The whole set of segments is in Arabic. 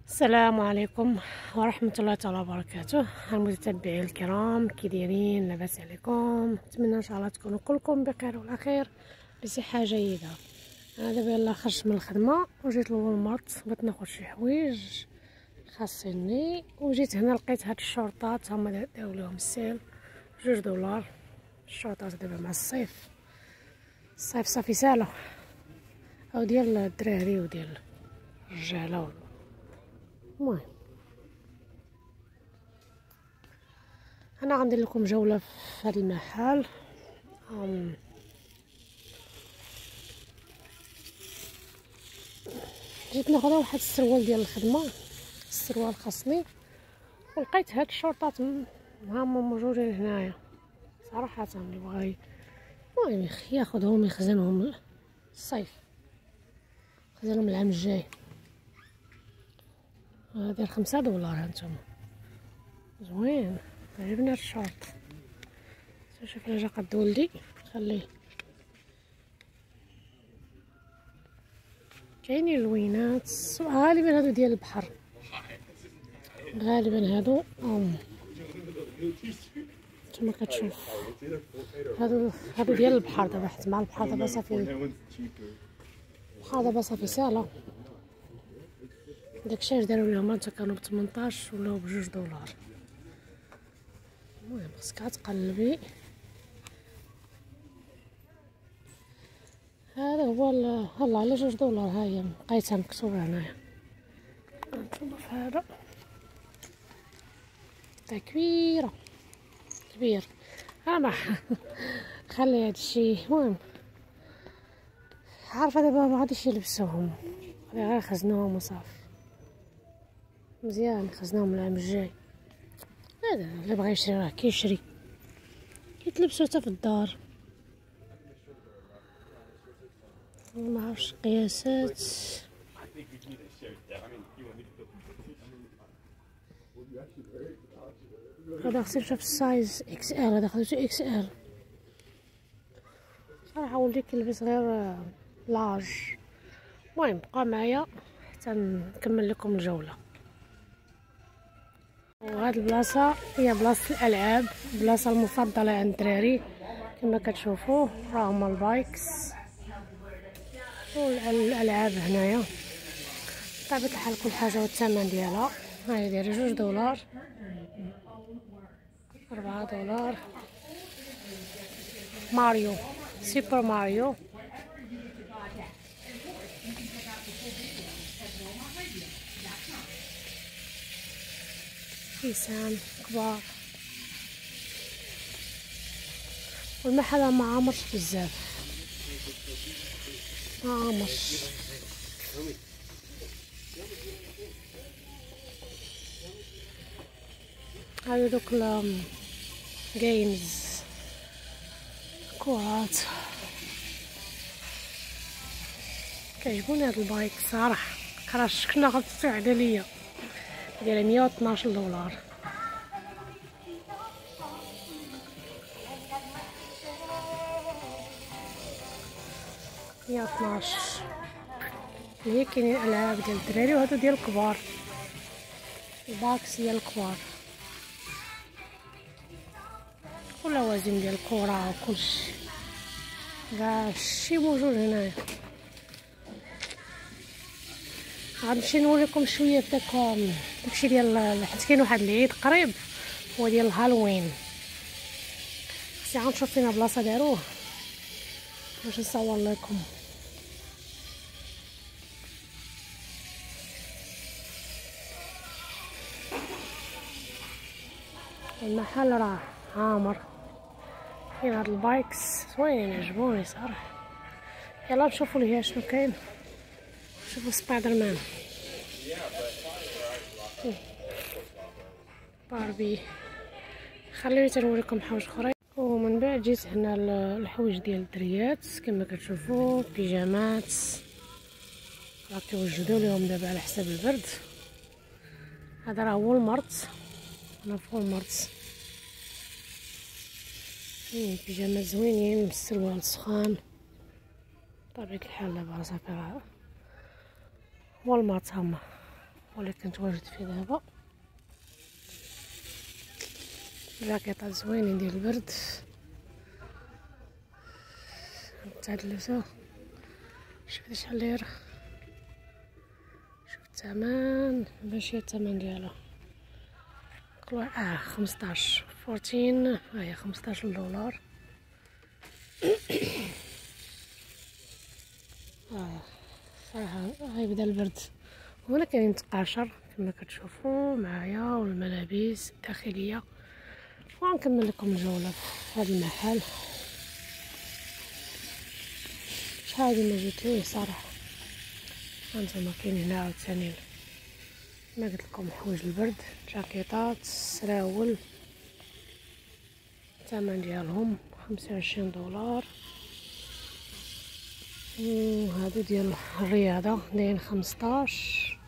السلام عليكم ورحمة الله تعالى وبركاته. المتتبعين الكرام، كي دايرين؟ لاباس عليكم؟ نتمنى ان شاء الله تكونوا كلكم بخير وعلى خير بصحة جيدة. انا دابا يلاه خرجت من الخدمة وجيت للوالمارت، بغيت ناخذ شي حوايج خاصني، وجيت هنا لقيت هاد الشورطات هما داو لهم السيل $2. الشورطات دابا مع الصيف صافي سالو، او ديال الدراري وديال الرجاله. المهم انا غندير لكم جوله في هذا المحل. جيت ناخذ واحد السروال ديال الخدمه، السروال خاصني، ولقيت هاد الشورطات هما موجودين هنايا صراحه. اللي بغى المهم ياخذهم يخزنهم الصيف، يخزنهم العام الجاي. داير $5 هانتوما، زوين عجبني هاد الشورط. شوف الا جا قد ولدي خليه. كاينين لوينات غالبا هادو ديال البحر، غالبا هادو كما كتشوف هادو ديال البحر. دابا حيت مع البحر دابا صافي، البحر دابا صافي سالا. داكشي اش داروا لهم انت كانوا ب18 ولاو ب$2. المهم خصك تقلبي. هذا هو الله على $2. ها هي لقيتها مكتوبه هنايا، مكتوبه في هذا تكويره كبير. ما خلي هادشي. المهم عارفه دابا ما غاديش يلبسوهم، غادي غير يخزنوهم وصافي. مزيان خزناهم العام الجاي. هذا اللي بغى يشري راه كيشري، كيتلبسوا حتى في الدار. ما عرفتش قياسات. هذا خصني نشوف السايز اكس ال، هذا خديتو اكس ال. صراحه ولدي كيلبس غير لارج. المهم بقى معايا حتى نكمل لكم الجوله. وهاد البلاصه هي بلاصه الالعاب، البلاصه المفضله عند الدراري. كما كتشوفوا راه هما البايكس والالعاب هنايا. بطبيعه الحال كل حاجه والثمن ديالها. هاهي دايره $2، $4. ماريو، سوبر ماريو. كيسان كبار، والمحل ما عامرش بزاف، ما عامرش. هادو دوك جيمز، كرات. كيعجبوني هاد البايك صراحه. كراش كنا غتسوع على ليا ديال $112. اللي هي كاينين العاب ديال الدراري وهادو ديال الكبار، الباكس ديال الكبار، واللوازم ديال الكرة وكلشي. كاع الشي موجود هنايا. غنمشي نوريكم شويه داكشي ديال، حيت كاين واحد العيد قريب هو ديال الهالوين. خصني غنشوف فينا بلاصه داروه باش نصور لكم. المحل راه عامر. كاين هاد البايكس زوينين عجبوني صراحه. يلا نشوفوا ليها شنو كاين. شوفوا سبايدر مان، باربي. خليني تنوريكم حوايج اخرين. ومن بعد جيت هنا الحوايج ديال الدريات كما كتشوفوا، بيجامات راه كيوجدوا لهم دابا على حساب البرد. هذا راه هو المارت، انا في المارت. بيجامات زوينين بالسروال سخان. بطبيعة الحال دابا صافي راه والمارت هما ولكن تواجد فيه دابا جاكيطات زوينين ديال البرد متعدلته. شوف شحال ليرة، شوف الثمن، ماشي الثمن ديالها كل واحد 15 14 هي 15 دولار. صراحة غيبدا البرد. هنا كاينين تقاشر كما كتشوفوا معايا والملابس الداخليه، وغنكمل لكم الجوله في هذا المحل. شحال هادي ما جيت ليه صراحه. هانتوما كاين هنا عاوتاني كما قلت لكم حوايج البرد، جاكيطات، سراول، الثمن ديالهم 25 دولار. هادو ديال الرياضه داين 15.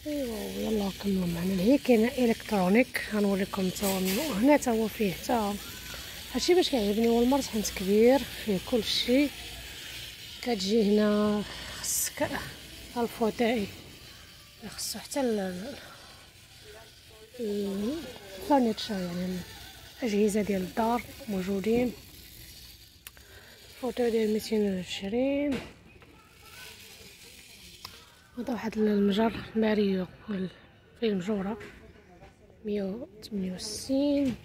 ايوا يلا كملوا معنا. هي كاينه الكترونيك غنوريكم تا هنا، تا هو فيه تا هادشي باش كيعجبني. هو المرت حنت كبير فيه كلشي. كتجي هنا خصك الفوتاي، خصو حتى الفرنيتشر يعني الاجهزه ديال الدار موجودين. فوتو ديال 220. هذا واحد المجر ماريو في المجوره 168.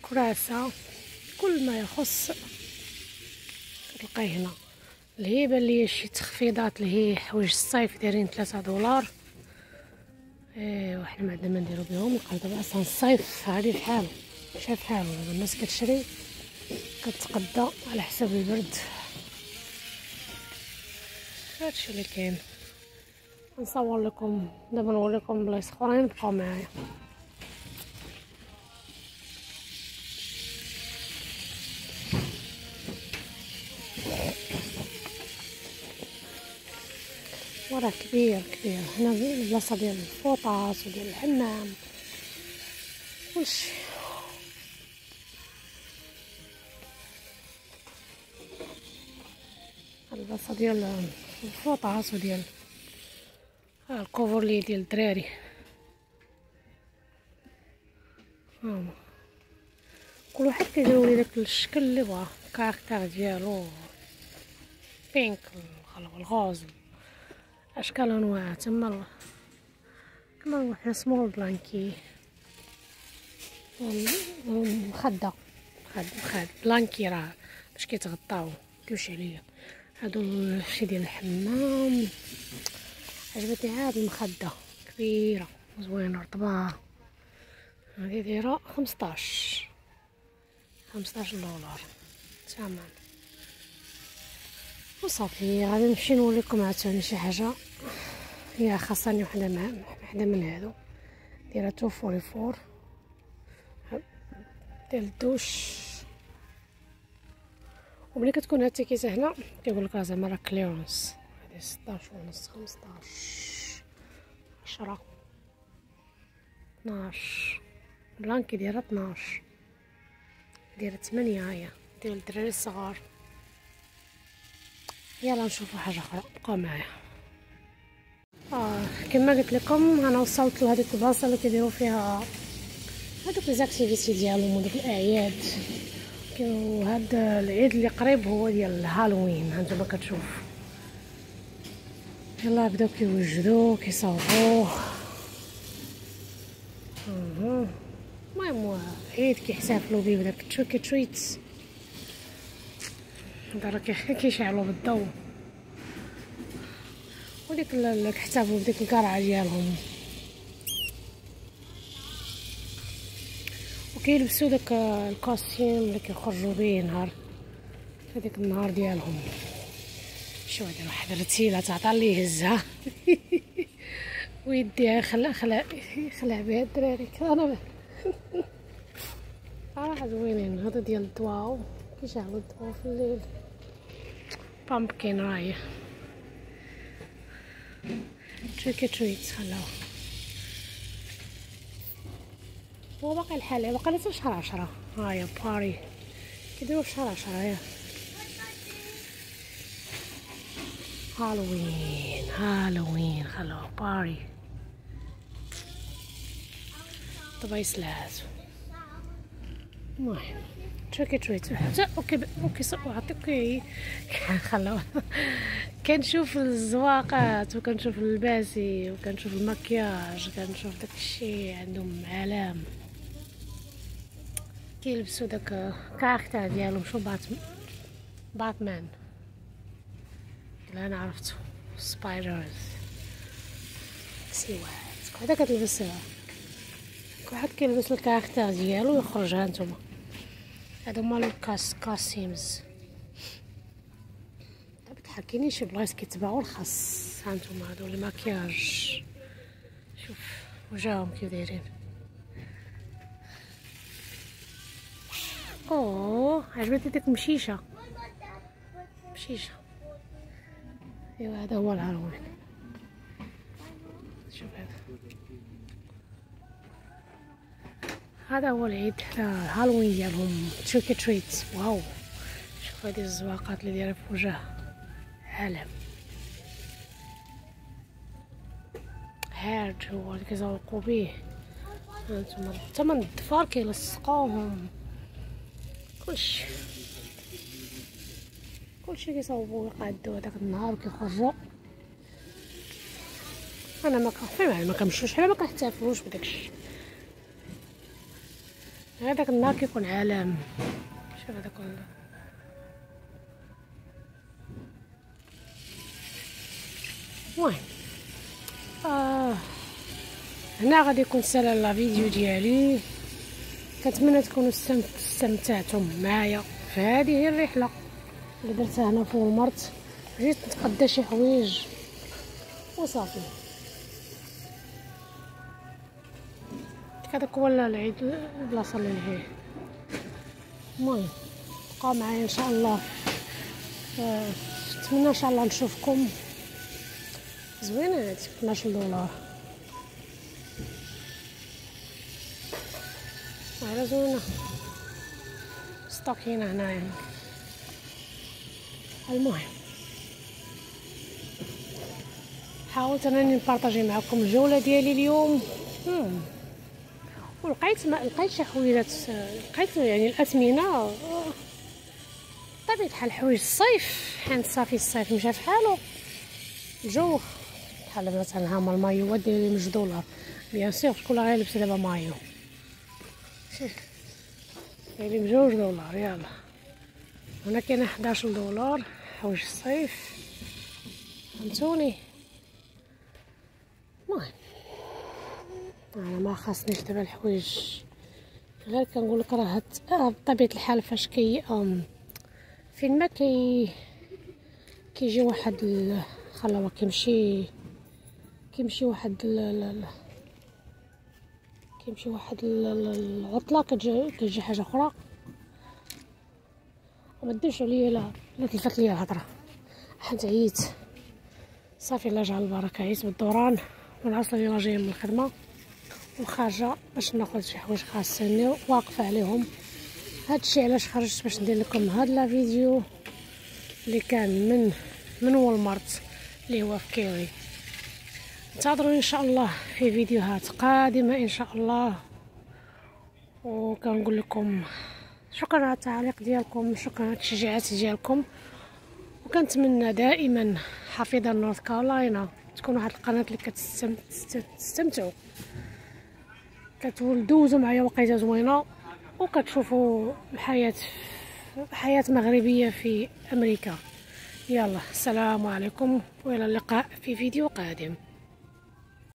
كراسه، كل ما يخص كتلقاي هنا. الهيبه اللي هي شي تخفيضات اللي هي حوايج الصيف دايرين 3 دولار. ايوا حنا ما عندنا ما نديرو بهم. لقيت دابا اصلا الصيف هادي بحال شايف حالو. دابا الناس كتشري كتقدى على حساب البرد. هادشي اللي كاين. نصور لكم دابا نوريكم بلايص اخرين، بقاو معايا. وراه كبير كبير. هنا البلاصه ديال الفوطاس وديال الحمام كلشي. البلاصه ديال الفوطاس وديال الكوفرلي ديال الدراري. كل واحد كيديروا لي داك الشكل اللي بغا، الكاركتر ديالو، بينك الغوز، اشكال انواع. تما كما واحد سمول بلانكي، مخده بلانكي راه باش كيتغطاو كلشي عليا. هادو الشي ديال الحمام. عجبتني هاد المخده كبيره زوينه رطبه. هادي دايره 15 دولار ثمن. وصافي غادي نمشي نوريكم عاوتاني شي حاجه هي خاصني. وحده من هادو دايره 244 ديال الدوش. وملي كتكون هاد التيكيته هنا كيقول لك زعما راه كليرونس. هادي 16 ونص، 15، 10، 12. بلانكي دايره 12، دايره 8 هي ديال الدراري الصغار. يلا نشوفوا حاجه اخرى، بقاو معايا. كما قلت لكم انا وصلت لهذيك البلاصه اللي كيديروا فيها هذوك ليزاكتيفيتي ديالهم ودوك الاعياد. وهاد العيد اللي قريب هو ديال الهالوين. هانتوما كتشوف يلا بداو كيوجدوه كيصاوبوه. المهم عيد كيحتفلوا به بداك التريك تريت. راه كيشعلوا بالضو وديك كيحتفلوا بديك القرعه ديالهم. وكيلبسوا داك الكوستيم اللي كيخرجوا به نهار هذيك النهار ديالهم. شو هذا واحد رتيله تعطى ليه هزها ويديها خلع بها الدراري. انا صراحه زوينين. هذا ديال الضواو كيشعلوا الضواو في الليل. بامبكين راهي تريك تريت. خلاو هو باقي الحال باقي لسه شهر 10. هاهي باري كيديروا في شهر 10. هاهي هالوين خلاو باري. طبيس لهاتو. المهم تريكي تريت حتى اوكي اوكي خلاو. كنشوف الزواقات وكنشوف اللباسي وكنشوف المكياج، كنشوف داكشي عندهم عالم كيلبسوا داك كاركتر ديالهم. شو باتمان لا انا عرفتو سبايدرز سيوات. هذا كتلبس كل واحد كيلبس الكاركتر ديالو ويخرج. ها نتوما هادو هما الكاسيمز. كاينين شي بلايص كيتباعوا الخاص. ها نتوما هادو الماكياج، شوف وجههم كيف دايرين. عجبتني ديك مشيشه. ايوا هذا هو الهالوين. شوف هذا هو العيد الهالوين ديالهم، تريكي تريت. واو شوف هذه الزواقات اللي دايره في وجه عالم. هاد هو اللي كيزوقوا به. هانتوما حتى من الضفار كيلصقوهم، كلشي كيصاوبوا ويقادوا هذاك النهار وكيخرجوا. انا ما كنمشوش حنا، ما كنحتفلوش بداكشي. هذاك النهار كيكون عالم. شوف هذا كله. المهم هنا غادي يكون سالا لا فيديو ديالي. كنتمنى تكونوا استمتعتم معايا في هذه الرحله اللي درتها هنا في المرت. جيت نتقدى شي حوايج وصافي. هذاك هو العيد البلاصه اللي فيه. المهم بقاو معايا ان شاء الله. نتمنى ان شاء الله نشوفكم. زوينه هادي 12 دولار. على زوينه ستوك هنايا. المهم حاولت انني نبارطاجي معكم الجوله ديالي اليوم. ولقيت ما لقيت شي حويجات. لقيت يعني الاثمنه طبيعه الحال حوايج الصيف، حيت صافي الصيف مشى فحالو. الجو بحال مثلا هما المايوات دايرين 2 دولار. بيان سور شكون غير لبس دابا مايو دايرين 2 دولار. يلا هنا كاين 11 دولار حوايج الصيف، فهمتوني. المهم انا ما خاصنيش دابا الحوايج، غير كنقول لك راه بطبيعه الحال فاش فين ما كيجي واحد خلاوه كيمشي واحد العطله، كتجي حاجه اخرى. وما ديرش عليا لا تلفت ليا الهضره، حيت عييت صافي. الله يجعل البركه. عييت بالدوران والعصر اللي راه جايه من الخدمه وخارجه باش ناخذ شي حوايج خاصني واقفه عليهم. هادشي علاش خرجت باش ندير لكم هاد لا فيديو اللي كان من والمارت اللي هو في كيوي. انتظروا ان شاء الله في فيديوهات قادمه ان شاء الله. وكنقول لكم شكرا على التعليق ديالكم، شكرا على التشجيعات ديالكم. وكنتمنى دائما حفيظه نورث كارولاينا تكون واحد القناه اللي كتستمتعوا، كتولدوزوا معايا وقيته زوينه، وكتشوفوا حياه مغربيه في امريكا. يلا السلام عليكم والى اللقاء في فيديو قادم.